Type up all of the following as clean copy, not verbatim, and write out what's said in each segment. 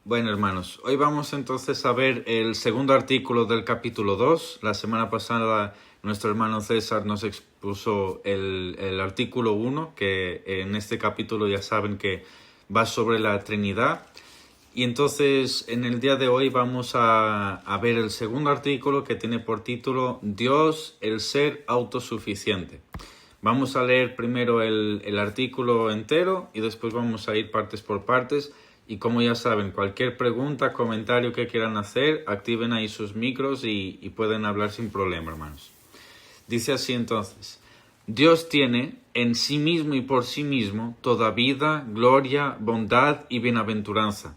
Bueno, hermanos, hoy vamos entonces a ver el segundo artículo del capítulo 2. La semana pasada nuestro hermano César nos expuso el artículo 1, que en este capítulo ya saben que va sobre la Trinidad. Y entonces en el día de hoy vamos a ver el segundo artículo, que tiene por título Dios, el ser autosuficiente. Vamos a leer primero el artículo entero y después vamos a ir partes por partes. Y como ya saben, cualquier pregunta, comentario que quieran hacer, activen ahí sus micros y pueden hablar sin problema, hermanos. Dice así entonces: Dios tiene en sí mismo y por sí mismo toda vida, gloria, bondad y bienaventuranza.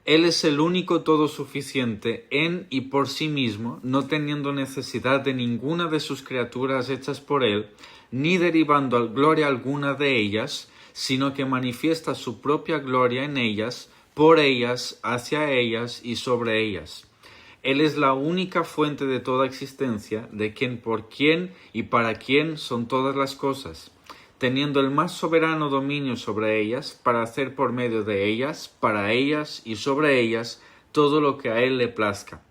Él es el único todo suficiente en y por sí mismo, no teniendo necesidad de ninguna de sus criaturas hechas por él, ni derivando gloria alguna de ellas, sino que manifiesta su propia gloria en ellas, por ellas, hacia ellas y sobre ellas. Él es la única fuente de toda existencia, de quien, por quien y para quien son todas las cosas, teniendo el más soberano dominio sobre ellas, para hacer por medio de ellas, para ellas y sobre ellas, todo lo que a él le plazca.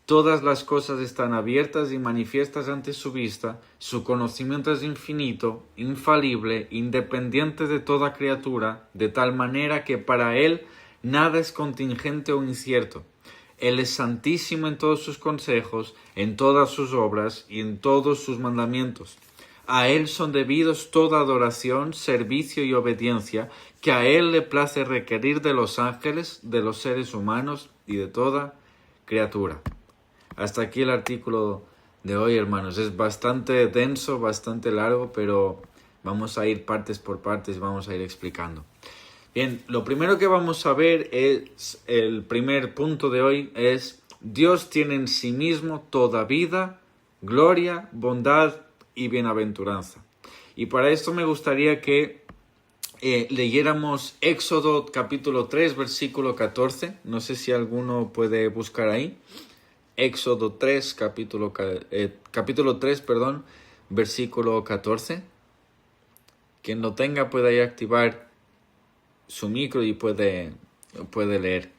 Todas las cosas están abiertas y manifiestas ante su vista, su conocimiento es infinito, infalible, independiente de toda criatura, de tal manera que para él nada es contingente o incierto. Él es santísimo en todos sus consejos, en todas sus obras y en todos sus mandamientos. A él son debidos toda adoración, servicio y obediencia, que a él le place requerir de los ángeles, de los seres humanos y de toda criatura. Hasta aquí el artículo de hoy, hermanos. Es bastante denso, bastante largo, pero vamos a ir partes por partes y vamos a ir explicando. Bien, lo primero que vamos a ver es, el primer punto de hoy es: Dios tiene en sí mismo toda vida, gloria, bondad y bienaventuranza. Y para esto me gustaría que leyéramos Éxodo capítulo 3, versículo 14. No sé si alguno puede buscar ahí. Éxodo 3, capítulo 3, versículo 14. Quien lo tenga puede ahí activar su micro y puede leer.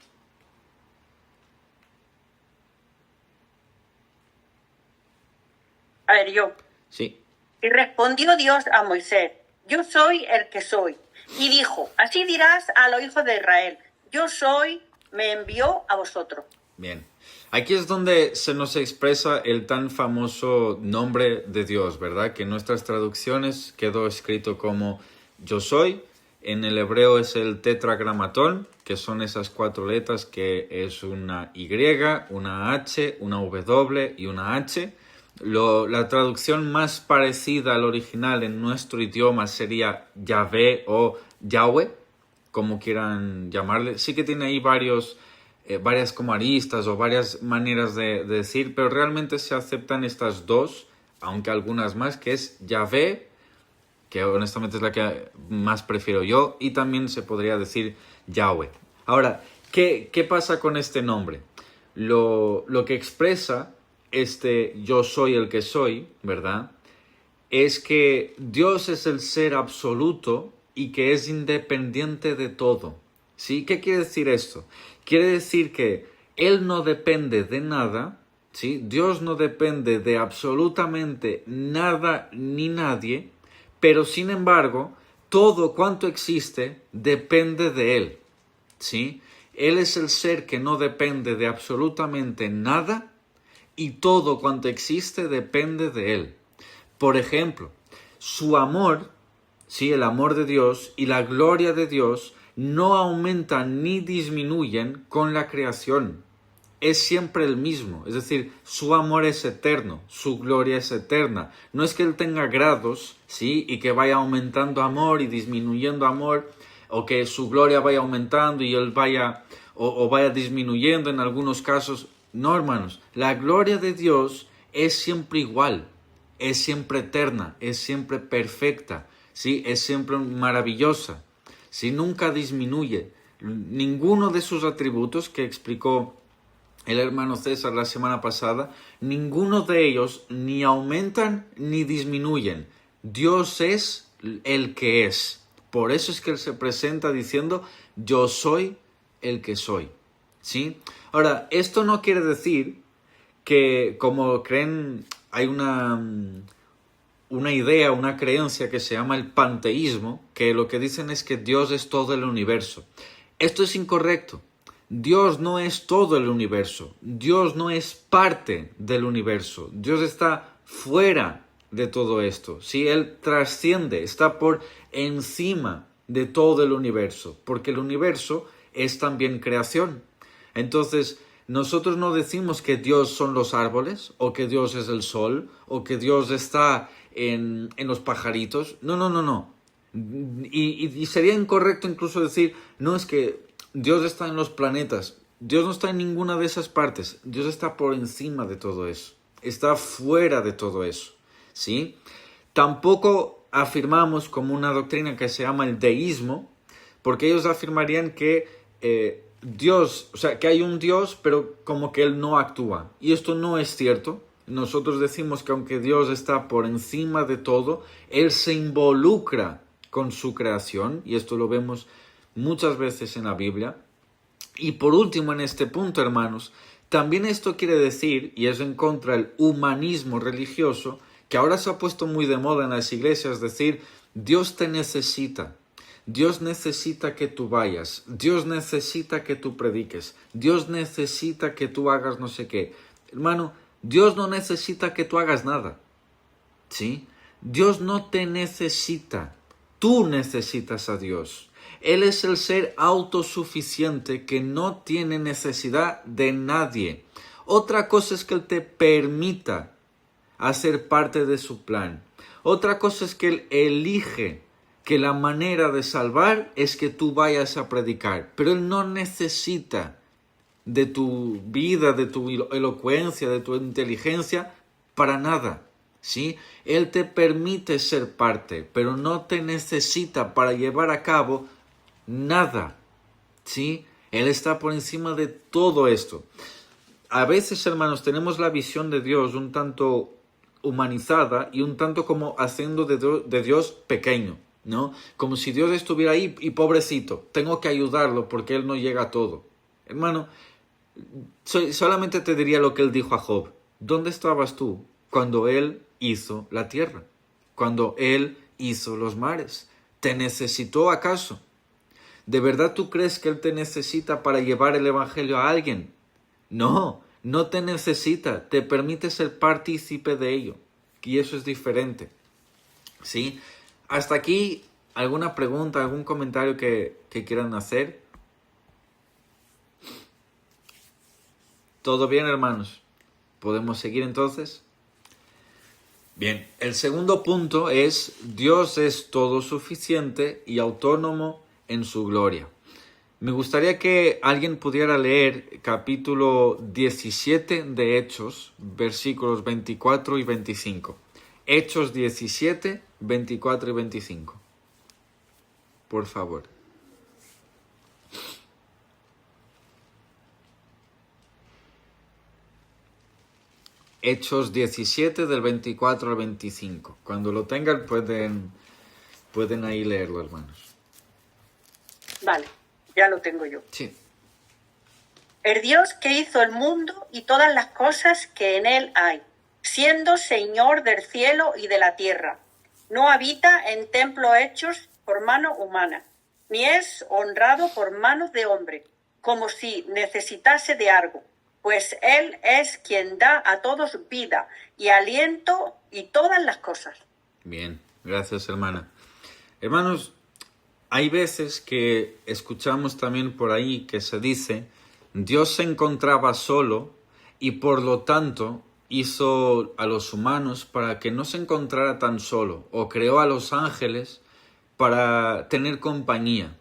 A ver, yo. Sí. Y respondió Dios a Moisés: Yo soy el que soy. Y dijo: Así dirás a los hijos de Israel: Yo soy, me envió a vosotros. Bien. Aquí es donde se nos expresa el tan famoso nombre de Dios, ¿verdad? Que en nuestras traducciones quedó escrito como Yo soy. En el hebreo es el tetragramatón, que son esas 4 letras, que es una Y, una H, una W y una H. La traducción más parecida al original en nuestro idioma sería Yahvé o Yahweh, como quieran llamarle. Sí que tiene ahí varias como aristas o varias maneras de decir, pero realmente se aceptan estas dos, aunque algunas más, que es Yahvé, que honestamente es la que más prefiero yo, y también se podría decir Yahweh. Ahora, ¿qué pasa con este nombre? Lo que expresa este yo soy el que soy, ¿verdad? Es que Dios es el ser absoluto y que es independiente de todo. ¿Sí? ¿Qué quiere decir esto? Quiere decir que Él no depende de nada, ¿sí? Dios no depende de absolutamente nada ni nadie, pero sin embargo, todo cuanto existe depende de Él, ¿sí? Él es el ser que no depende de absolutamente nada y todo cuanto existe depende de Él. Por ejemplo, su amor, ¿sí? El amor de Dios y la gloria de Dios no aumentan ni disminuyen con la creación. Es siempre el mismo, es decir, su amor es eterno, su gloria es eterna. No es que Él tenga grados, ¿sí? Y que vaya aumentando amor y disminuyendo amor, o que su gloria vaya aumentando y Él vaya o vaya disminuyendo en algunos casos. No, hermanos, la gloria de Dios es siempre igual, es siempre eterna, es siempre perfecta, ¿sí? Es siempre maravillosa, ¿sí? Nunca disminuye. Ninguno de sus atributos que explicó el hermano César la semana pasada, ninguno de ellos ni aumentan ni disminuyen. Dios es el que es. Por eso es que Él se presenta diciendo: Yo soy el que soy. ¿sí? Ahora, esto no quiere decir que, como creen, hay una idea, una creencia que se llama el panteísmo, que lo que dicen es que Dios es todo el universo. Esto es incorrecto. Dios no es todo el universo. Dios no es parte del universo. Dios está fuera de todo esto. ¿Sí? Él trasciende, está por encima de todo el universo, porque el universo es también creación. Entonces, nosotros no decimos que Dios son los árboles, o que Dios es el sol, o que Dios está en los pajaritos. No, no, no, no. Y sería incorrecto incluso decir, no, es que Dios está en los planetas. Dios no está en ninguna de esas partes. Dios está por encima de todo eso. Está fuera de todo eso. ¿Sí? Tampoco afirmamos como una doctrina que se llama el deísmo, porque ellos afirmarían que Dios, o sea, que hay un Dios, pero como que Él no actúa. Y esto no es cierto. Nosotros decimos que aunque Dios está por encima de todo, Él se involucra con su creación, y esto lo vemos muchas veces en la Biblia. Y por último, en este punto, hermanos, también esto quiere decir, y es en contra del humanismo religioso, que ahora se ha puesto muy de moda en las iglesias, es decir, Dios te necesita. Dios necesita que tú vayas. Dios necesita que tú prediques. Dios necesita que tú hagas no sé qué. Hermano, Dios no necesita que tú hagas nada. ¿Sí? Dios no te necesita. Tú necesitas a Dios. Él es el ser autosuficiente que no tiene necesidad de nadie. Otra cosa es que Él te permita hacer parte de su plan. Otra cosa es que Él elige que la manera de salvar es que tú vayas a predicar. Pero Él no necesita de tu vida, de tu elocuencia, de tu inteligencia, para nada. ¿Sí? Él te permite ser parte, pero no te necesita para llevar a cabo nada. ¿Sí? Él está por encima de todo esto. A veces, hermanos, tenemos la visión de Dios un tanto humanizada y un tanto como haciendo de Dios pequeño, ¿no? Como si Dios estuviera ahí y pobrecito, tengo que ayudarlo porque Él no llega a todo. Hermano, solamente te diría lo que Él dijo a Job. ¿Dónde estabas tú cuando Él hizo la tierra? Cuando Él hizo los mares. ¿Te necesitó acaso? ¿De verdad tú crees que Él te necesita para llevar el evangelio a alguien? No, no te necesita, te permite ser partícipe de ello. Y eso es diferente. ¿Sí? Hasta aquí, ¿alguna pregunta, algún comentario que quieran hacer? ¿Todo bien, hermanos? ¿Podemos seguir entonces? Bien, el segundo punto es: Dios es todo suficiente y autónomo en su gloria. Me gustaría que alguien pudiera leer capítulo 17 de Hechos, versículos 24 y 25. Hechos 17, 24 y 25. Por favor. Hechos 17 del 24 al 25. Cuando lo tengan pueden ahí leerlo, hermanos. Vale, ya lo tengo yo. Sí. El Dios que hizo el mundo y todas las cosas que en él hay, siendo Señor del cielo y de la tierra, no habita en templos hechos por mano humana, ni es honrado por manos de hombre, como si necesitase de algo, pues Él es quien da a todos vida y aliento y todas las cosas. Bien, gracias, hermana. Hermanos, hay veces que escuchamos también por ahí que se dice: Dios se encontraba solo y por lo tanto hizo a los humanos para que no se encontrara tan solo, o creó a los ángeles para tener compañía.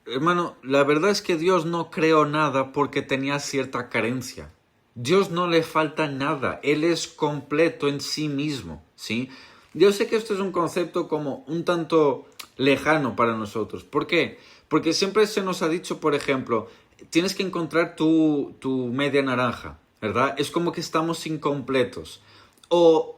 Hermano, la verdad es que Dios no creó nada porque tenía cierta carencia. Dios no le falta nada, Él es completo en sí mismo, ¿sí? Yo sé que esto es un concepto como un tanto lejano para nosotros. ¿Por qué? Porque siempre se nos ha dicho, por ejemplo, tienes que encontrar tu media naranja, ¿verdad? Es como que estamos incompletos. O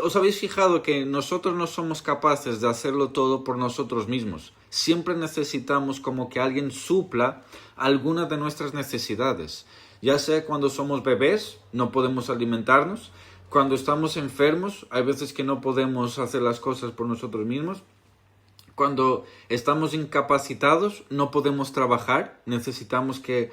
¿os habéis fijado que nosotros no somos capaces de hacerlo todo por nosotros mismos? siempre necesitamos como que alguien supla alguna de nuestras necesidades. Ya sea cuando somos bebés, no podemos alimentarnos. Cuando estamos enfermos, hay veces que no podemos hacer las cosas por nosotros mismos. Cuando estamos incapacitados, no podemos trabajar, necesitamos que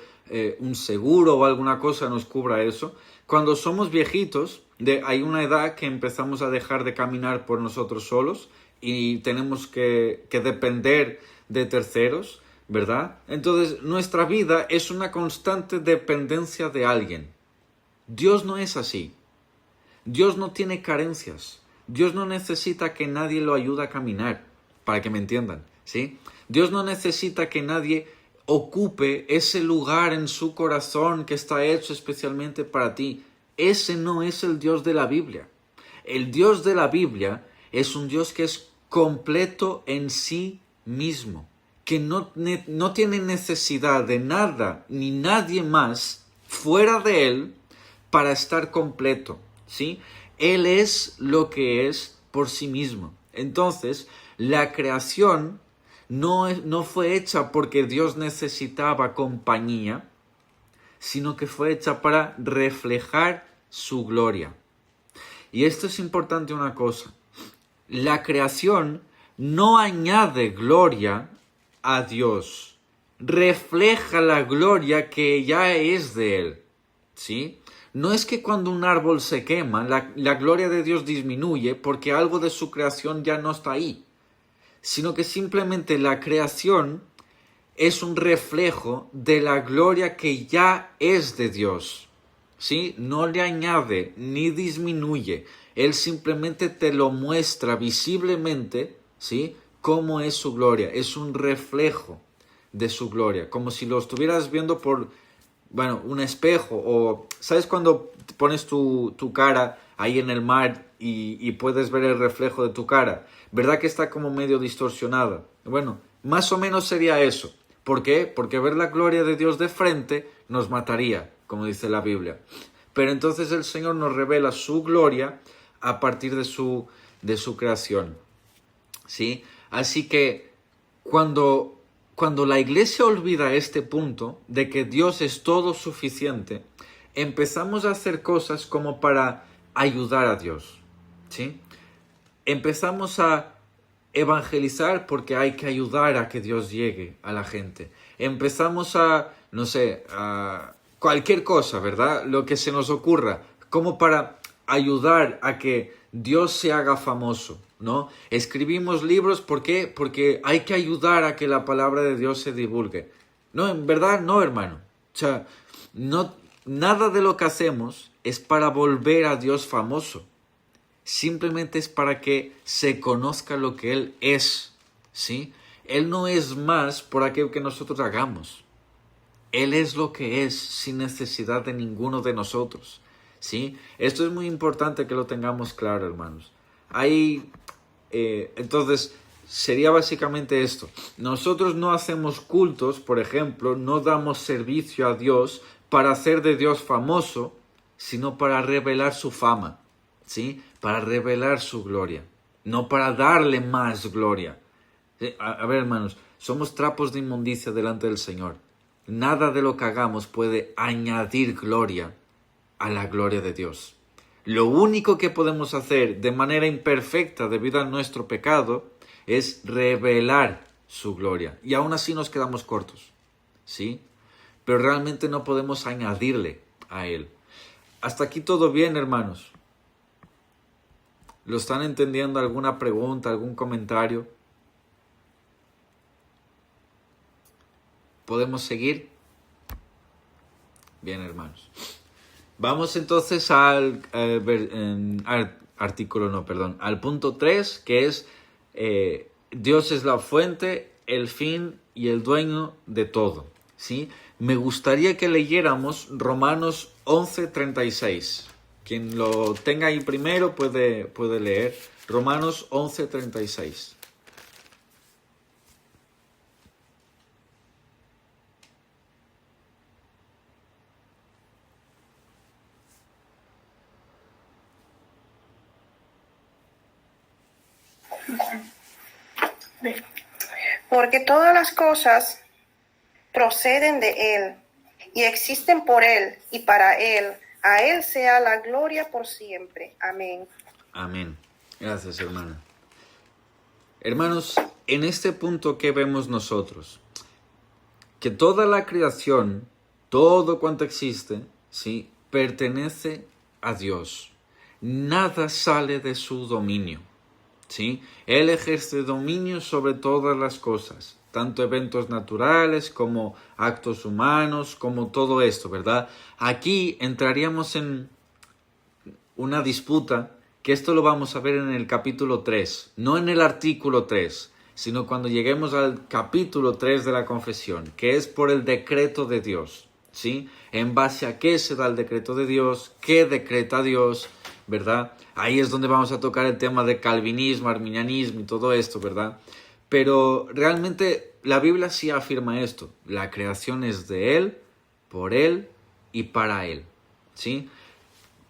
un seguro o alguna cosa nos cubra eso. Cuando somos viejitos, hay una edad que empezamos a dejar de caminar por nosotros solos y tenemos que depender de terceros, ¿verdad? Entonces, nuestra vida es una constante dependencia de alguien. Dios no es así. Dios no tiene carencias. Dios no necesita que nadie lo ayude a caminar. Para que me entiendan, ¿sí? Dios no necesita que nadie ocupe ese lugar en su corazón que está hecho especialmente para ti. Ese no es el Dios de la Biblia. El Dios de la Biblia es un Dios que es completo en sí mismo, que no tiene necesidad de nada ni nadie más fuera de Él para estar completo, ¿sí? Él es lo que es por sí mismo. Entonces, la creación no fue hecha porque Dios necesitaba compañía, sino que fue hecha para reflejar su gloria. Y esto es importante una cosa. La creación no añade gloria a Dios. Refleja la gloria que ya es de Él. ¿Sí? No es que cuando un árbol se quema, la gloria de Dios disminuye porque algo de su creación ya no está ahí, sino que simplemente la creación es un reflejo de la gloria que ya es de Dios. ¿Sí? No le añade ni disminuye. Él simplemente te lo muestra visiblemente, ¿sí? Cómo es su gloria. Es un reflejo de su gloria. Como si lo estuvieras viendo por, un espejo. O, ¿sabes cuando pones tu cara ahí en el mar y puedes ver el reflejo de tu cara? ¿Verdad que está como medio distorsionada? Bueno, más o menos sería eso. ¿Por qué? Porque ver la gloria de Dios de frente nos mataría, como dice la Biblia. Pero entonces el Señor nos revela su gloria a partir de su creación. ¿Sí? Así que cuando la iglesia olvida este punto de que Dios es todo suficiente, empezamos a hacer cosas como para ayudar a Dios. ¿Sí? Empezamos a evangelizar porque hay que ayudar a que Dios llegue a la gente. Empezamos a cualquier cosa, ¿verdad? Lo que se nos ocurra, como para ayudar a que Dios se haga famoso, ¿no? Escribimos libros, ¿por qué? Porque hay que ayudar a que la palabra de Dios se divulgue. No, en verdad no, hermano. O sea, nada de lo que hacemos es para volver a Dios famoso. Simplemente es para que se conozca lo que Él es, ¿sí? Él no es más por aquello que nosotros hagamos. Él es lo que es sin necesidad de ninguno de nosotros, ¿sí? Esto es muy importante que lo tengamos claro, hermanos. Entonces, sería básicamente esto. Nosotros no hacemos cultos, por ejemplo, no damos servicio a Dios para hacer de Dios famoso, sino para revelar su fama, ¿sí? Para revelar su gloria, no para darle más gloria. A ver, hermanos, somos trapos de inmundicia delante del Señor. Nada de lo que hagamos puede añadir gloria a la gloria de Dios. Lo único que podemos hacer de manera imperfecta debido a nuestro pecado es revelar su gloria. Y aún así nos quedamos cortos, ¿sí? Pero realmente no podemos añadirle a Él. Hasta aquí todo bien, hermanos. ¿Lo están entendiendo? ¿Alguna pregunta, algún comentario? ¿Podemos seguir? Bien, hermanos. Vamos entonces al punto 3, que es Dios es la fuente, el fin y el dueño de todo, ¿sí? Me gustaría que leyéramos Romanos 11:36. Quien lo tenga ahí primero puede leer Romanos 11:36. Porque todas las cosas proceden de Él y existen por Él y para Él. A Él sea la gloria por siempre. Amén. Amén. Gracias, hermana. Hermanos, en este punto, ¿qué vemos nosotros? Que toda la creación, todo cuanto existe, ¿sí?, pertenece a Dios. Nada sale de su dominio, ¿sí? Él ejerce dominio sobre todas las cosas, tanto eventos naturales como actos humanos, como todo esto, ¿verdad? Aquí entraríamos en una disputa, que esto lo vamos a ver en el capítulo 3, no en el artículo 3, sino cuando lleguemos al capítulo 3 de la confesión, que es por el decreto de Dios, ¿sí? En base a qué se da el decreto de Dios, qué decreta Dios, ¿verdad? Ahí es donde vamos a tocar el tema de calvinismo, arminianismo y todo esto, ¿verdad? Pero realmente la Biblia sí afirma esto, la creación es de Él, por Él y para Él, ¿sí?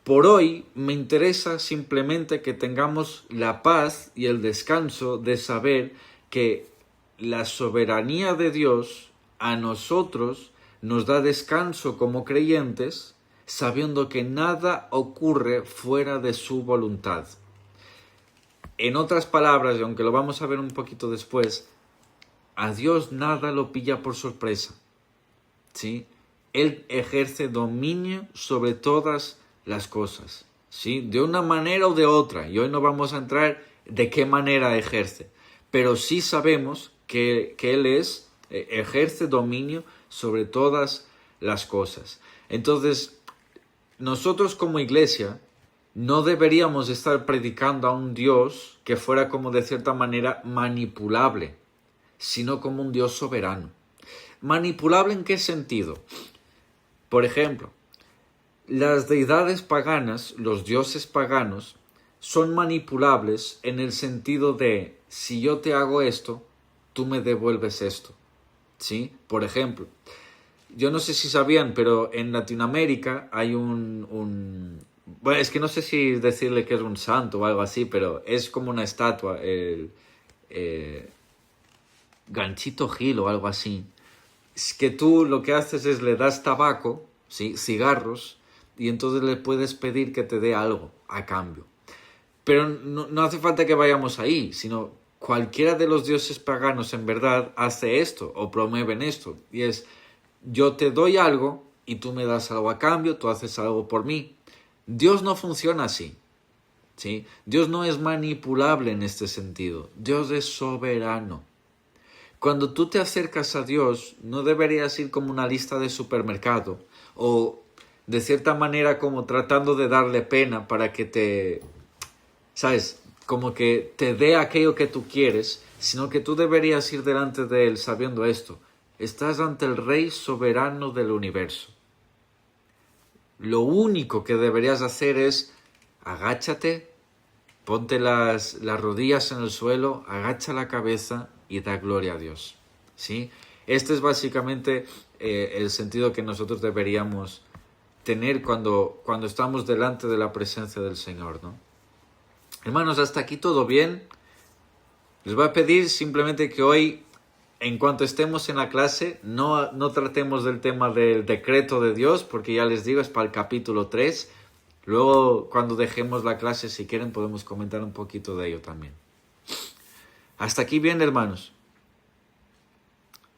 Por hoy me interesa simplemente que tengamos la paz y el descanso de saber que la soberanía de Dios a nosotros nos da descanso como creyentes, sabiendo que nada ocurre fuera de su voluntad. En otras palabras, y aunque lo vamos a ver un poquito después, a Dios nada lo pilla por sorpresa, ¿sí? Él ejerce dominio sobre todas las cosas, ¿sí? De una manera o de otra, y hoy no vamos a entrar de qué manera ejerce, pero sí sabemos que Él ejerce dominio sobre todas las cosas. Entonces, nosotros como iglesia no deberíamos estar predicando a un Dios que fuera como de cierta manera manipulable, sino como un Dios soberano. ¿Manipulable en qué sentido? Por ejemplo, las deidades paganas, los dioses paganos, son manipulables en el sentido de, si yo te hago esto, tú me devuelves esto, ¿sí? Por ejemplo, yo no sé si sabían, pero en Latinoamérica hay bueno, es que no sé si decirle que es un santo o algo así, pero es como una estatua, el Ganchito Gil o algo así. Es que tú lo que haces es le das tabaco, ¿sí?, cigarros, y entonces le puedes pedir que te dé algo a cambio. Pero no hace falta que vayamos ahí, sino cualquiera de los dioses paganos en verdad hace esto o promueven esto. Y es, yo te doy algo y tú me das algo a cambio, tú haces algo por mí. Dios no funciona así, ¿sí? Dios no es manipulable en este sentido. Dios es soberano. Cuando tú te acercas a Dios, no deberías ir como una lista de supermercado o de cierta manera como tratando de darle pena para que te, ¿sabes?, como que te dé aquello que tú quieres, sino que tú deberías ir delante de Él sabiendo esto. Estás ante el Rey soberano del universo. Lo único que deberías hacer es agáchate, ponte las rodillas en el suelo, agacha la cabeza y da gloria a Dios, ¿sí? Este es básicamente el sentido que nosotros deberíamos tener cuando estamos delante de la presencia del Señor, ¿no? Hermanos, hasta aquí todo bien. Les voy a pedir simplemente que hoy, en cuanto estemos en la clase, no tratemos del tema del decreto de Dios, porque ya les digo, es para el capítulo 3. Luego, cuando dejemos la clase, si quieren, podemos comentar un poquito de ello también. Hasta aquí bien, hermanos.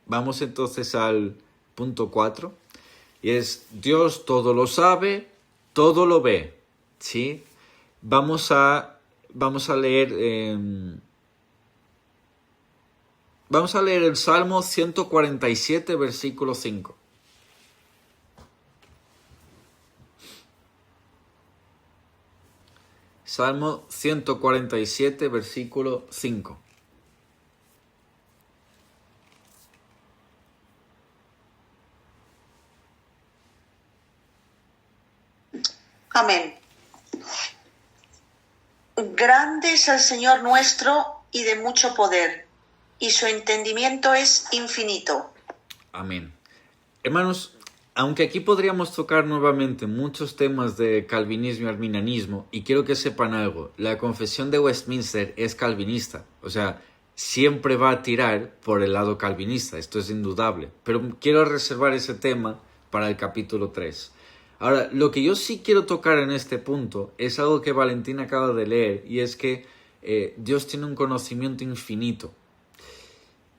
Vamos entonces al punto 4. Y es, Dios todo lo sabe, todo lo ve, ¿sí? Vamos a leer el Salmo 147, versículo 5. Salmo 147, versículo 5. Amén. Grande es el Señor nuestro y de mucho poder, y su entendimiento es infinito. Amén. Hermanos, aunque aquí podríamos tocar nuevamente muchos temas de calvinismo y arminianismo, y quiero que sepan algo, la confesión de Westminster es calvinista. O sea, siempre va a tirar por el lado calvinista, esto es indudable, pero quiero reservar ese tema para el capítulo 3. Ahora, lo que yo sí quiero tocar en este punto es algo que Valentín acaba de leer, y es que Dios tiene un conocimiento infinito.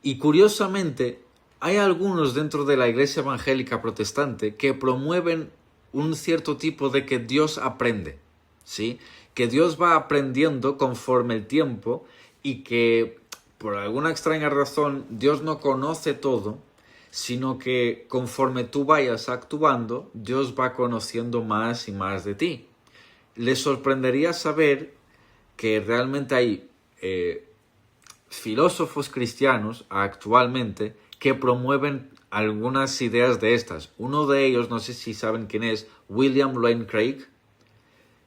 Y curiosamente, hay algunos dentro de la Iglesia Evangélica Protestante que promueven un cierto tipo de que Dios aprende, ¿sí? Que Dios va aprendiendo conforme el tiempo y que por alguna extraña razón Dios no conoce todo, sino que conforme tú vayas actuando, Dios va conociendo más y más de ti. Les sorprendería saber que realmente hay filósofos cristianos actualmente que promueven algunas ideas de estas. Uno de ellos, no sé si saben quién es, William Lane Craig,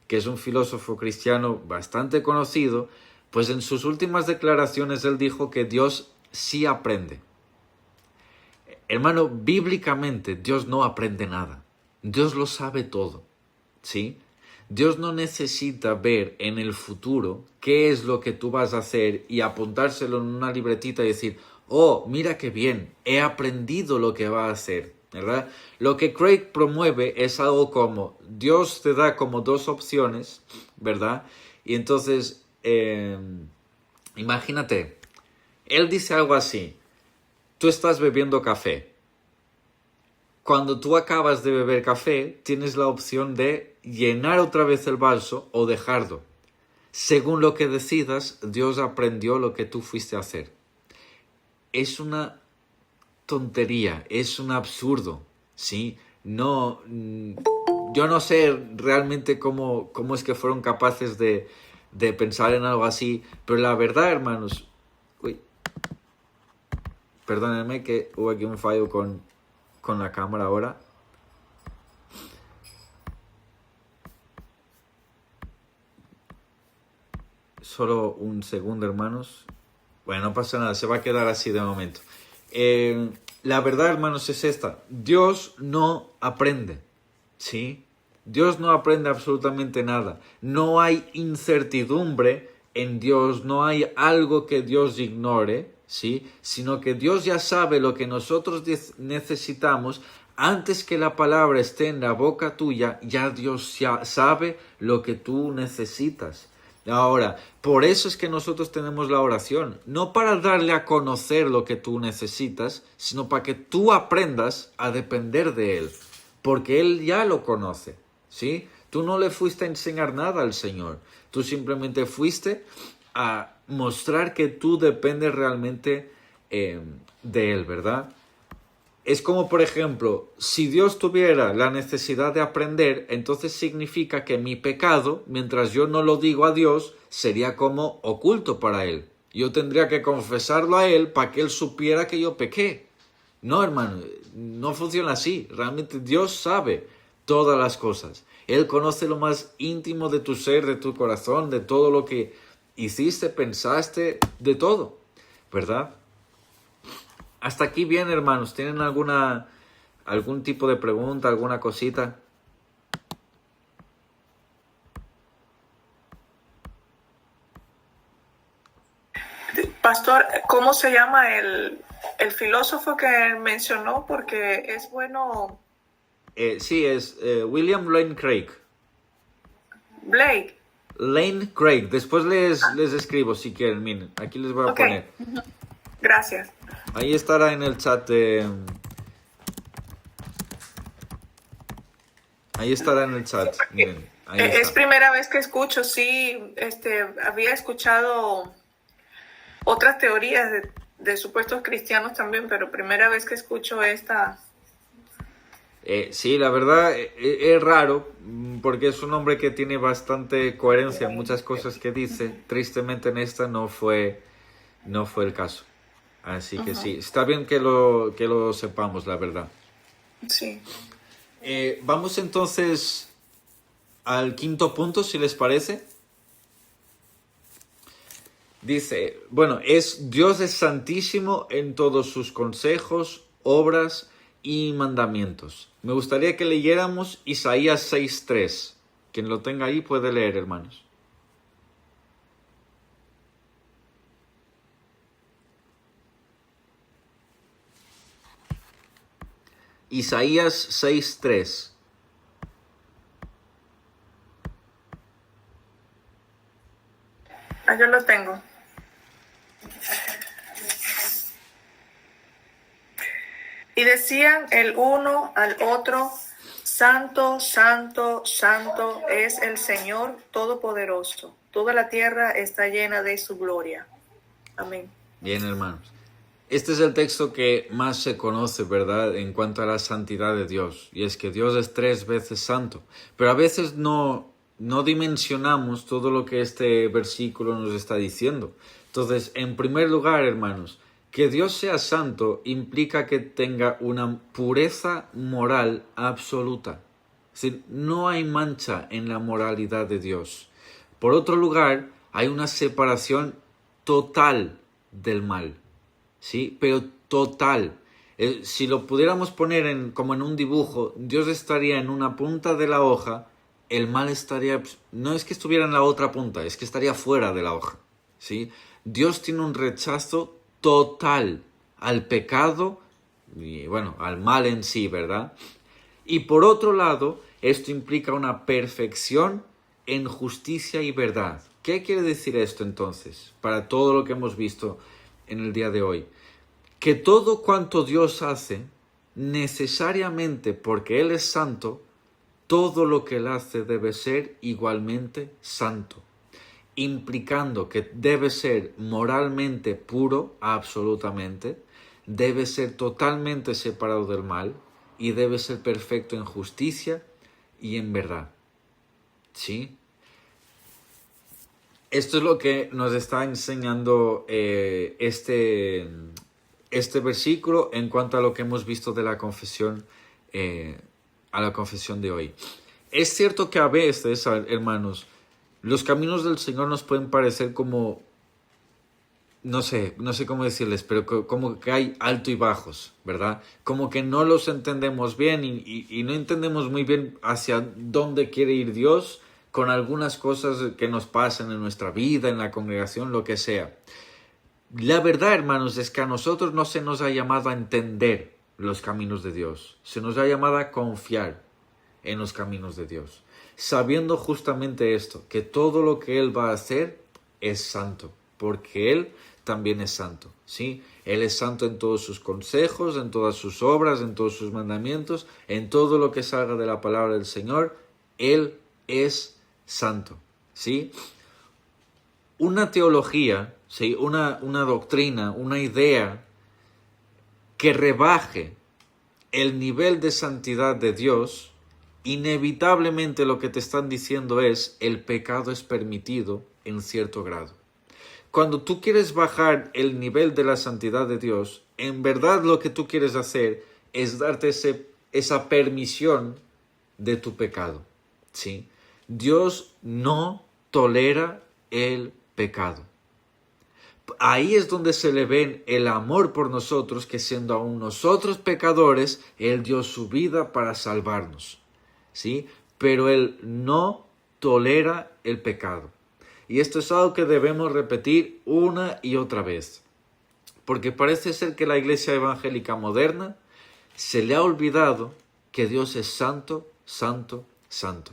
que es un filósofo cristiano bastante conocido, pues en sus últimas declaraciones él dijo que Dios sí aprende. Hermano, bíblicamente Dios no aprende nada. Dios lo sabe todo, ¿sí? Dios no necesita ver en el futuro qué es lo que tú vas a hacer y apuntárselo en una libretita y decir, oh, mira qué bien, he aprendido lo que va a hacer, ¿verdad? Lo que Craig promueve es algo como, Dios te da como dos opciones, ¿verdad? Y entonces, imagínate, él dice algo así, tú estás bebiendo café. Cuando tú acabas de beber café, tienes la opción de llenar otra vez el vaso o dejarlo. Según lo que decidas, Dios aprendió lo que tú fuiste a hacer. Es una tontería, es un absurdo, ¿sí? No, yo no sé realmente cómo es que fueron capaces de pensar en algo así, pero la verdad, hermanos, perdónenme que hubo aquí un fallo con la cámara ahora. Solo un segundo, hermanos. Bueno, no pasa nada, se va a quedar así de momento. La verdad, hermanos, es esta. Dios no aprende, ¿sí? Dios no aprende absolutamente nada. No hay incertidumbre en Dios, no hay algo que Dios ignore, ¿sí? Sino que Dios ya sabe lo que nosotros necesitamos. Antes que la palabra esté en la boca tuya, ya Dios ya sabe lo que tú necesitas. Ahora, por eso es que nosotros tenemos la oración, no para darle a conocer lo que tú necesitas, sino para que tú aprendas a depender de Él, porque Él ya lo conoce, ¿sí? Tú no le fuiste a enseñar nada al Señor, tú simplemente fuiste a mostrar que tú dependes realmente de Él, ¿verdad? Es como, por ejemplo, si Dios tuviera la necesidad de aprender, entonces significa que mi pecado, mientras yo no lo digo a Dios, sería como oculto para Él. Yo tendría que confesarlo a Él para que Él supiera que yo pequé. No, hermano, no funciona así. Realmente Dios sabe todas las cosas. Él conoce lo más íntimo de tu ser, de tu corazón, de todo lo que hiciste, pensaste, de todo, ¿verdad? Hasta aquí bien, hermanos. ¿Tienen algún tipo de pregunta, alguna cosita? Pastor, ¿cómo se llama el filósofo que mencionó? Porque es bueno. Sí, es William Lane Craig. Blake. Lane Craig. Después les escribo si quieren. Miren, aquí les voy a poner. Gracias. Ahí estará en el chat de... Ahí estará en el chat. Miren, ahí Es está. primera vez que escucho, sí, había escuchado otras teorías de supuestos cristianos también, pero primera vez que escucho esta. Sí, la verdad es raro porque es un hombre que tiene bastante coherencia en muchas cosas que dice. Tristemente en esta no fue el caso. Así que sí, está bien que lo sepamos, la verdad. Sí. Vamos entonces al quinto punto, si les parece. Dice, bueno, Dios es santísimo en todos sus consejos, obras y mandamientos. Me gustaría que leyéramos Isaías 6:3. Quien lo tenga ahí puede leer, hermanos. Isaías 6:3. Yo lo tengo. Y decían el uno al otro, Santo, Santo, Santo es el Señor Todopoderoso. Toda la tierra está llena de su gloria. Amén. Bien, hermanos. Este es el texto que más se conoce, ¿verdad?, en cuanto a la santidad de Dios. Y es que Dios es 3 veces santo. Pero a veces no dimensionamos todo lo que este versículo nos está diciendo. Entonces, en primer lugar, hermanos, que Dios sea santo implica que tenga una pureza moral absoluta. Es decir, no hay mancha en la moralidad de Dios. Por otro lugar, hay una separación total del mal. ¿Sí? Pero total. Si lo pudiéramos poner como en un dibujo, Dios estaría en una punta de la hoja, el mal estaría, no es que estuviera en la otra punta, es que estaría fuera de la hoja. ¿Sí? Dios tiene un rechazo total al pecado y bueno, al mal en sí, ¿verdad? Y por otro lado, esto implica una perfección en justicia y verdad. ¿Qué quiere decir esto entonces? Para todo lo que hemos visto en el día de hoy. Que todo cuanto Dios hace, necesariamente porque Él es santo, todo lo que Él hace debe ser igualmente santo, implicando que debe ser moralmente puro, absolutamente, debe ser totalmente separado del mal y debe ser perfecto en justicia y en verdad. ¿Sí? Esto es lo que nos está enseñando este versículo en cuanto a lo que hemos visto de la confesión, a la confesión de hoy. Es cierto que a veces, hermanos, los caminos del Señor nos pueden parecer como, no sé cómo decirles, pero como que hay alto y bajos, ¿verdad? Como que no los entendemos bien y no entendemos muy bien hacia dónde quiere ir Dios con algunas cosas que nos pasan en nuestra vida, en la congregación, lo que sea. La verdad, hermanos, es que a nosotros no se nos ha llamado a entender los caminos de Dios. Se nos ha llamado a confiar en los caminos de Dios, sabiendo justamente esto, que todo lo que Él va a hacer es santo, porque Él también es santo, ¿sí? Él es santo en todos sus consejos, en todas sus obras, en todos sus mandamientos, en todo lo que salga de la palabra del Señor. Él es santo, ¿sí? Una teología, ¿sí? una doctrina, una idea que rebaje el nivel de santidad de Dios, inevitablemente lo que te están diciendo es el pecado es permitido en cierto grado. Cuando tú quieres bajar el nivel de la santidad de Dios, en verdad lo que tú quieres hacer es darte esa permisión de tu pecado, ¿sí? Dios no tolera el pecado. Ahí es donde se le ve el amor por nosotros, que siendo aún nosotros pecadores, Él dio su vida para salvarnos, ¿sí? Pero Él no tolera el pecado. Y esto es algo que debemos repetir una y otra vez. Porque parece ser que la iglesia evangélica moderna se le ha olvidado que Dios es santo, santo, santo.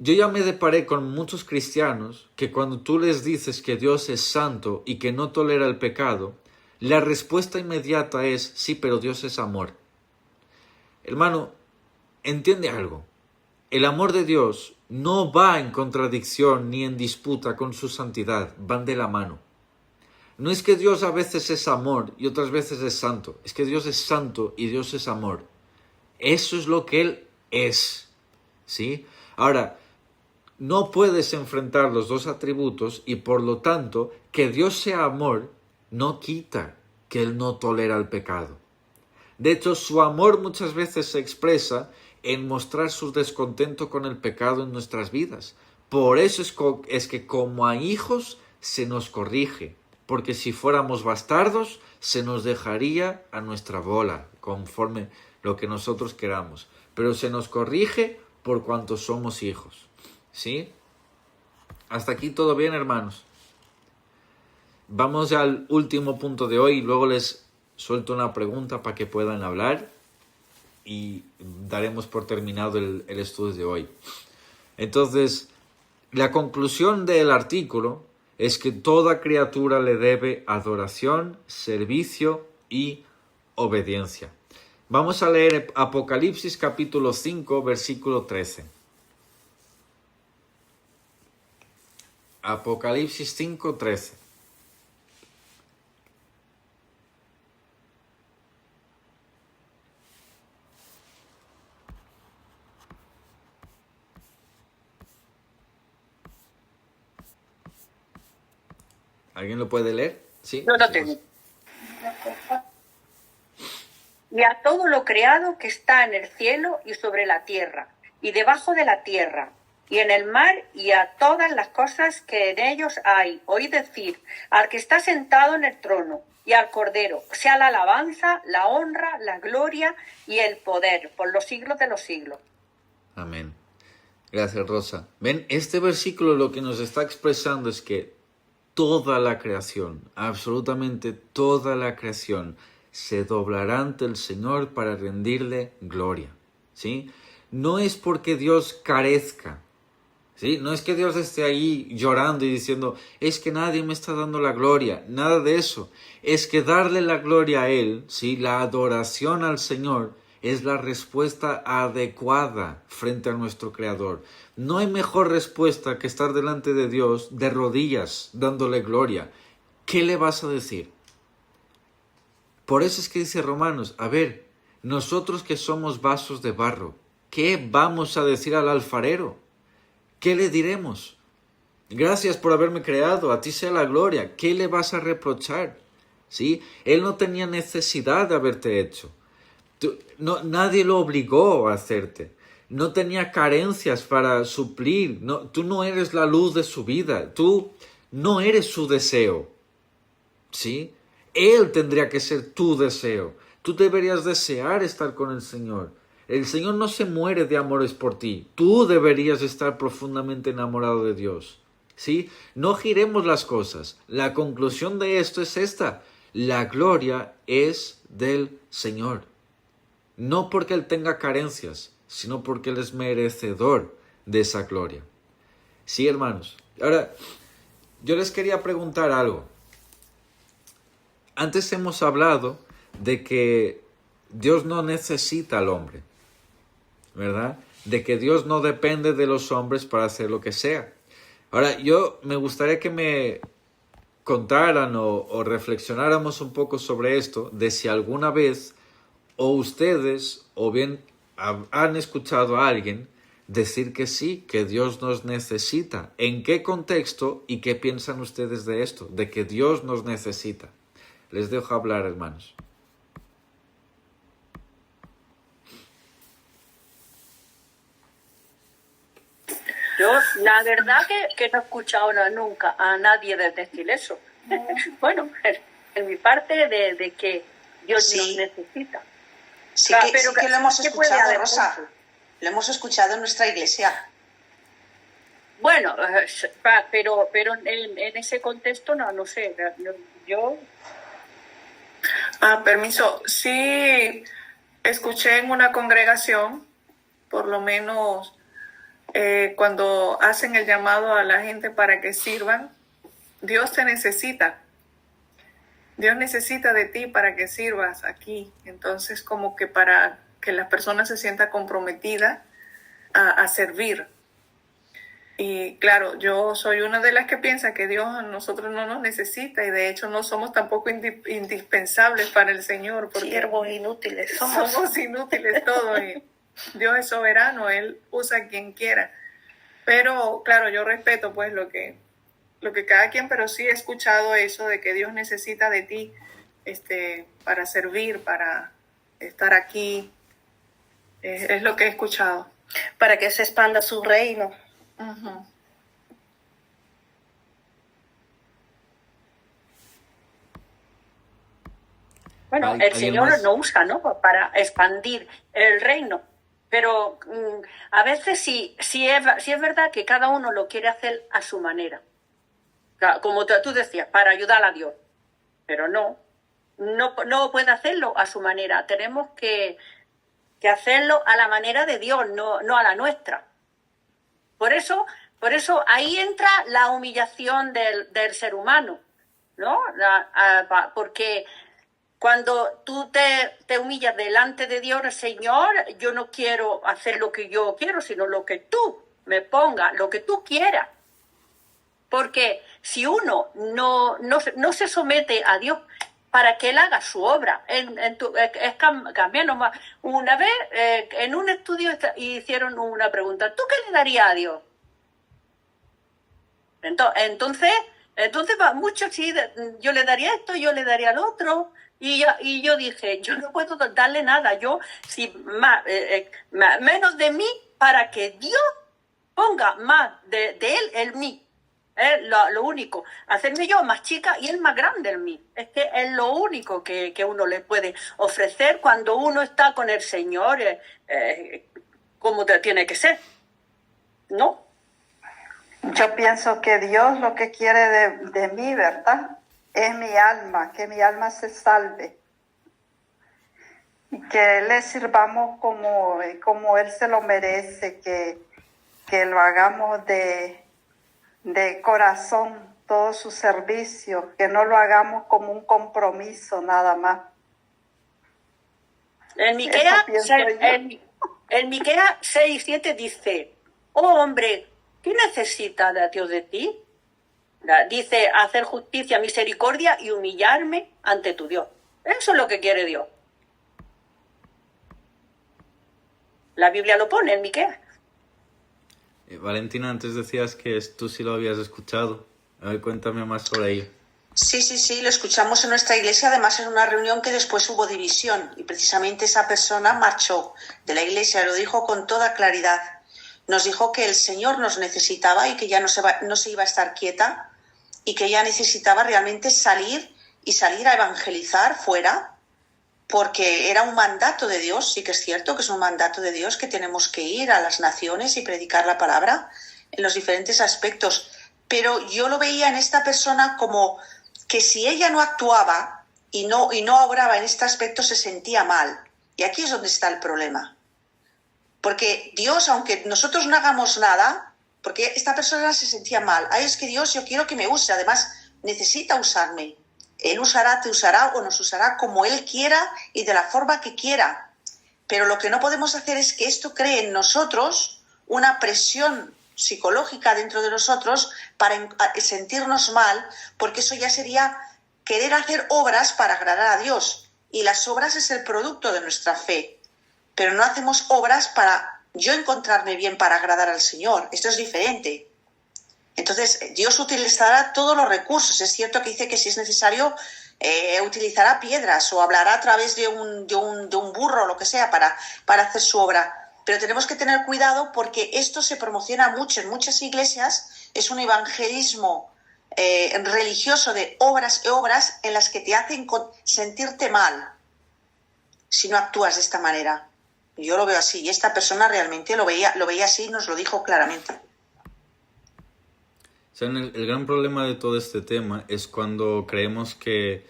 Yo ya me deparé con muchos cristianos que cuando tú les dices que Dios es santo y que no tolera el pecado, la respuesta inmediata es, sí, pero Dios es amor. Hermano, entiende algo. El amor de Dios no va en contradicción ni en disputa con su santidad, van de la mano. No es que Dios a veces es amor y otras veces es santo, es que Dios es santo y Dios es amor. Eso es lo que Él es, ¿sí? Ahora, no puedes enfrentar los dos atributos y por lo tanto, que Dios sea amor no quita que Él no tolera el pecado. De hecho, su amor muchas veces se expresa en mostrar su descontento con el pecado en nuestras vidas. Por eso es que como a hijos se nos corrige, porque si fuéramos bastardos se nos dejaría a nuestra bola, conforme lo que nosotros queramos. Pero se nos corrige por cuanto somos hijos. ¿Sí? Hasta aquí todo bien, hermanos. Vamos al último punto de hoy y luego les suelto una pregunta para que puedan hablar. y daremos por terminado el estudio de hoy. Entonces, la conclusión del artículo es que toda criatura le debe adoración, servicio y obediencia. Vamos a leer Apocalipsis capítulo 5, versículo 13. Apocalipsis 5, 13. ¿Alguien lo puede leer? Sí. Yo lo tengo. Y a todo lo creado que está en el cielo y sobre la tierra, y debajo de la tierra, y en el mar, y a todas las cosas que en ellos hay, oí decir, al que está sentado en el trono, y al Cordero, sea la alabanza, la honra, la gloria y el poder, por los siglos de los siglos. Amén. Gracias, Rosa. Ven, este versículo lo que nos está expresando es que toda la creación, absolutamente toda la creación, se doblará ante el Señor para rendirle gloria, ¿sí? No es porque Dios carezca, ¿sí? No es que Dios esté ahí llorando y diciendo, es que nadie me está dando la gloria, nada de eso. Es que darle la gloria a Él, ¿sí? La adoración al Señor es la respuesta adecuada frente a nuestro Creador. No hay mejor respuesta que estar delante de Dios de rodillas, dándole gloria. ¿Qué le vas a decir? Por eso es que dice Romanos, a ver, nosotros que somos vasos de barro, ¿qué vamos a decir al alfarero? ¿Qué le diremos? Gracias por haberme creado, a ti sea la gloria. ¿Qué le vas a reprochar? ¿Sí? Él no tenía necesidad de haberte hecho. Nadie lo obligó a hacerte. No tenía carencias para suplir. Tú no eres la luz de su vida. Tú no eres su deseo. ¿Sí? Él tendría que ser tu deseo. Tú deberías desear estar con el Señor. El Señor no se muere de amores por ti. Tú deberías estar profundamente enamorado de Dios. ¿Sí? No giremos las cosas. La conclusión de esto es esta. La gloria es del Señor. No porque Él tenga carencias, sino porque Él es merecedor de esa gloria. Sí, hermanos. Ahora, yo les quería preguntar algo. Antes hemos hablado de que Dios no necesita al hombre, ¿verdad? De que Dios no depende de los hombres para hacer lo que sea. Ahora, yo me gustaría que me contaran o reflexionáramos un poco sobre esto, de si alguna vez o ustedes o bien han escuchado a alguien decir que sí, que Dios nos necesita. ¿En qué contexto y qué piensan ustedes de esto? De que Dios nos necesita. Les dejo hablar, hermanos. Yo, la verdad que no he escuchado nunca a nadie decir eso. Bueno, en mi parte de que Dios Sí. nos necesita. Sí Ah, que, pero sí que lo hemos ¿qué puede escuchado, haber Rosa. mucho? Lo hemos escuchado en nuestra iglesia. Bueno, pero en ese contexto no sé. Yo Permiso. Sí, escuché en una congregación, por lo menos cuando hacen el llamado a la gente para que sirvan, Dios te necesita. Dios necesita de ti para que sirvas aquí. Entonces, como que para que las personas se sientan comprometidas a servir. Y claro, yo soy una de las que piensa que Dios a nosotros no nos necesita y de hecho no somos tampoco indispensables para el Señor. Porque Siervos inútiles somos. somos inútiles todos y Dios es soberano, Él usa a quien quiera. Pero claro, yo respeto pues lo que cada quien, pero sí he escuchado eso de que Dios necesita de ti para servir, para estar aquí. Es lo que he escuchado. Para que se expanda su reino. Uh-huh. Bueno, el ¿Alguien Señor más? no usa, ¿no? Para expandir el reino. Pero a veces sí es verdad que cada uno lo quiere hacer a su manera. Como tú decías, para ayudar a Dios. Pero no puede hacerlo a su manera. Tenemos que que hacerlo a la manera de Dios, no a la nuestra. Por eso ahí entra la humillación del ser humano, ¿no? Porque cuando tú te humillas delante de Dios, Señor, yo no quiero hacer lo que yo quiero, sino lo que tú me pongas, lo que tú quieras. Porque si uno no se somete a Dios para que Él haga su obra, es cambiando más. Una vez en un estudio hicieron una pregunta, ¿tú qué le darías a Dios? Entonces muchos sí, yo le daría esto, yo le daría lo otro. Y yo dije, yo no puedo darle nada, yo menos de mí para que Dios ponga más de Él en mí. Es lo único. Hacerme yo más chica y Él más grande en mí. Es que es lo único que uno le puede ofrecer cuando uno está con el Señor, como tiene que ser. ¿No? Yo pienso que Dios lo que quiere de mí, ¿verdad? Es mi alma, que mi alma se salve. Y que le sirvamos como Él se lo merece, que lo hagamos de corazón, todo su servicio, que no lo hagamos como un compromiso nada más. En Miqueas 6:7 dice, oh hombre, ¿qué necesita de Dios de ti? Dice, hacer justicia, misericordia y humillarme ante tu Dios. Eso es lo que quiere Dios. La Biblia lo pone en Miqueas. Valentina, antes decías que tú sí lo habías escuchado. A ver, cuéntame más sobre ello. Sí, lo escuchamos en nuestra iglesia, además en una reunión que después hubo división y precisamente esa persona marchó de la iglesia, lo dijo con toda claridad. Nos dijo que el Señor nos necesitaba y que ya no se iba a estar quieta y que ella necesitaba realmente salir a evangelizar fuera, porque era un mandato de Dios. Sí que es cierto que es un mandato de Dios, que tenemos que ir a las naciones y predicar la palabra en los diferentes aspectos. Pero yo lo veía en esta persona como que si ella no actuaba y no obraba en este aspecto, se sentía mal. Y aquí es donde está el problema. Porque Dios, aunque nosotros no hagamos nada, porque esta persona se sentía mal. Ay, es que Dios, yo quiero que me use, además necesita usarme. Él te usará o nos usará como Él quiera y de la forma que quiera. Pero lo que no podemos hacer es que esto cree en nosotros una presión psicológica dentro de nosotros para sentirnos mal, porque eso ya sería querer hacer obras para agradar a Dios. Y las obras es el producto de nuestra fe. Pero no hacemos obras para yo encontrarme bien para agradar al Señor. Esto es diferente. Entonces, Dios utilizará todos los recursos. Es cierto que dice que si es necesario, utilizará piedras o hablará a través de un burro o lo que sea para hacer su obra. Pero tenemos que tener cuidado porque esto se promociona mucho en muchas iglesias. Es un evangelismo religioso de obras y obras en las que te hacen sentirte mal si no actúas de esta manera. Yo lo veo así y esta persona realmente lo veía así y nos lo dijo claramente. O sea, el gran problema de todo este tema es cuando creemos que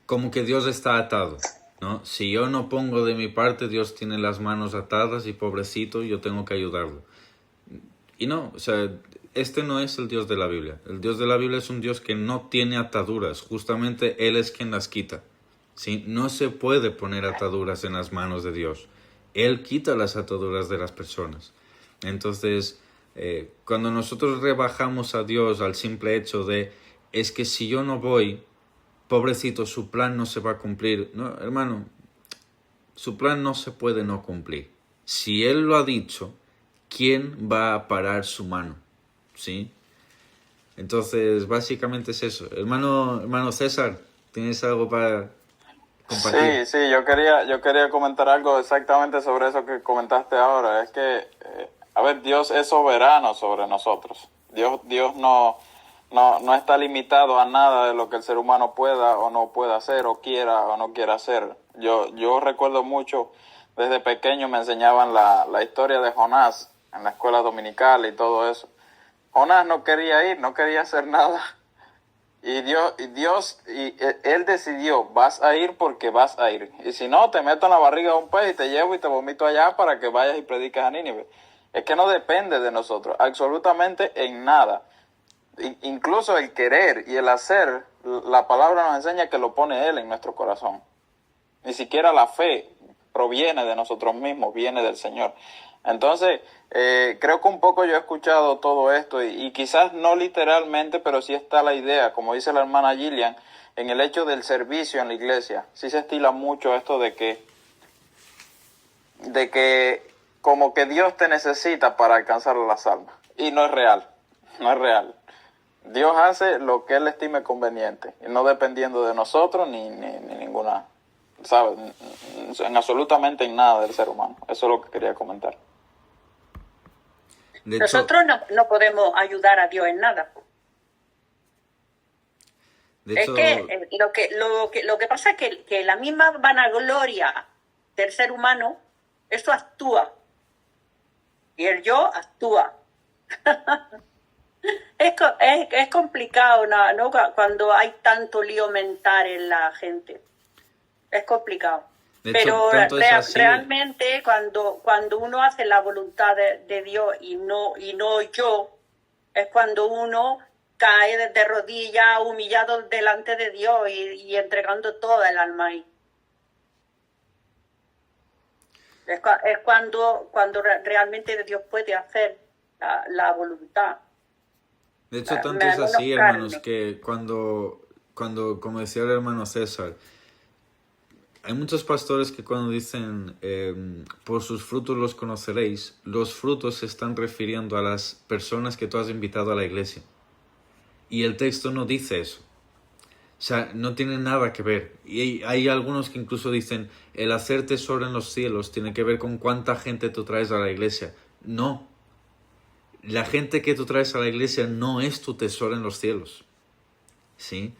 como que Dios está atado, ¿no? Si yo no pongo de mi parte, Dios tiene las manos atadas y pobrecito, yo tengo que ayudarlo. Y no, o sea, este no es el Dios de la Biblia. El Dios de la Biblia es un Dios que no tiene ataduras, justamente Él es quien las quita. ¿Sí? No se puede poner ataduras en las manos de Dios. Él quita las ataduras de las personas. Entonces, cuando nosotros rebajamos a Dios al simple hecho de, es que si yo no voy, pobrecito, su plan no se va a cumplir. No, hermano, su plan no se puede no cumplir. Si Él lo ha dicho, ¿quién va a parar su mano? ¿Sí? Entonces, básicamente es eso. Hermano César, ¿tienes algo para compartir? Sí, yo quería comentar algo exactamente sobre eso que comentaste ahora. Es que, Dios es soberano sobre nosotros. Dios no está limitado a nada de lo que el ser humano pueda o no pueda hacer, o quiera o no quiera hacer. Yo recuerdo mucho, desde pequeño me enseñaban la historia de Jonás en la escuela dominical y todo eso. Jonás no quería ir, no quería hacer nada. Él decidió, vas a ir porque vas a ir. Y si no, te meto en la barriga de un pez y te llevo y te vomito allá para que vayas y prediques a Nínive. Es que no depende de nosotros, absolutamente en nada. Incluso el querer y el hacer, la palabra nos enseña que lo pone Él en nuestro corazón. Ni siquiera la fe proviene de nosotros mismos, viene del Señor. Entonces, creo que un poco yo he escuchado todo esto y quizás no literalmente, pero sí está la idea, como dice la hermana Gillian, en el hecho del servicio en la iglesia. Sí se estila mucho esto de que como que Dios te necesita para alcanzar las almas. Y no es real, no es real. Dios hace lo que Él estime conveniente, y no dependiendo de nosotros ni ninguna, ¿sabes? Absolutamente en nada del ser humano. Eso es lo que quería comentar. De hecho, Nosotros no podemos ayudar a Dios en nada. de hecho, Es que lo que pasa es que la misma vanagloria del ser humano, eso actúa. Y el yo actúa. Es complicado, ¿no? Cuando hay tanto lío mental en la gente. Es complicado. de hecho, Pero tanto es así. realmente cuando uno hace la voluntad de Dios y no yo, es cuando uno cae de rodillas, humillado delante de Dios y entregando toda el alma ahí. Es cuando realmente Dios puede hacer la voluntad. De hecho, tanto menos es así, carne. hermanos, que cuando, como decía el hermano César, hay muchos pastores que cuando dicen por sus frutos los conoceréis, los frutos se están refiriendo a las personas que tú has invitado a la iglesia. Y el texto no dice eso. O sea, no tiene nada que ver. Y hay algunos que incluso dicen, el hacer tesoro en los cielos tiene que ver con cuánta gente tú traes a la iglesia. No. La gente que tú traes a la iglesia no es tu tesoro en los cielos. ¿Sí?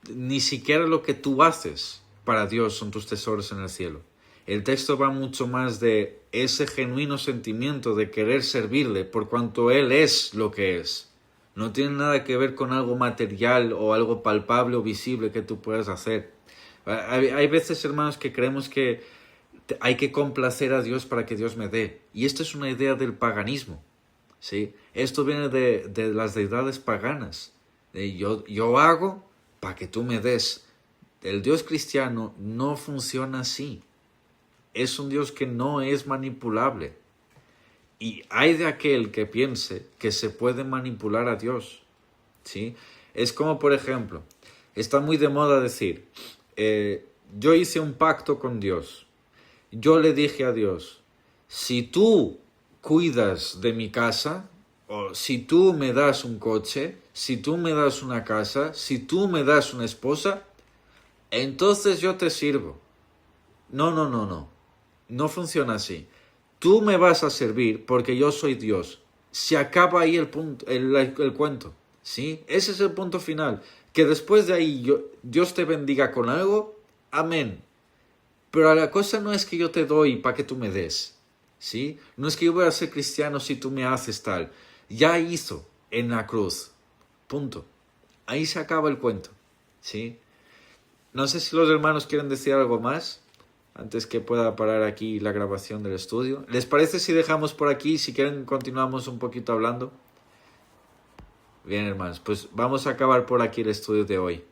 Ni siquiera lo que tú haces para Dios son tus tesoros en el cielo. El texto va mucho más de ese genuino sentimiento de querer servirle por cuanto Él es lo que es. No tiene nada que ver con algo material o algo palpable o visible que tú puedas hacer. Hay veces, hermanos, que creemos que hay que complacer a Dios para que Dios me dé. Y esto es una idea del paganismo. ¿Sí? Esto viene de las deidades paganas. Yo hago para que tú me des. El Dios cristiano no funciona así. Es un Dios que no es manipulable. Y hay de aquel que piense que se puede manipular a Dios. ¿Sí? Es como, por ejemplo, está muy de moda decir, yo hice un pacto con Dios. Yo le dije a Dios, si tú cuidas de mi casa, o si tú me das un coche, si tú me das una casa, si tú me das una esposa, entonces yo te sirvo. No. No funciona así. Tú me vas a servir porque yo soy Dios. Se acaba ahí el cuento. ¿Sí? Ese es el punto final. Que después de ahí Dios te bendiga con algo. Amén. Pero la cosa no es que yo te doy para que tú me des. ¿Sí? No es que yo voy a ser cristiano si tú me haces tal. Ya hizo en la cruz. Punto. Ahí se acaba el cuento. ¿Sí? No sé si los hermanos quieren decir algo más antes que pueda parar aquí la grabación del estudio. ¿Les parece si dejamos por aquí? Si quieren continuamos un poquito hablando. Bien, hermanos, pues vamos a acabar por aquí el estudio de hoy.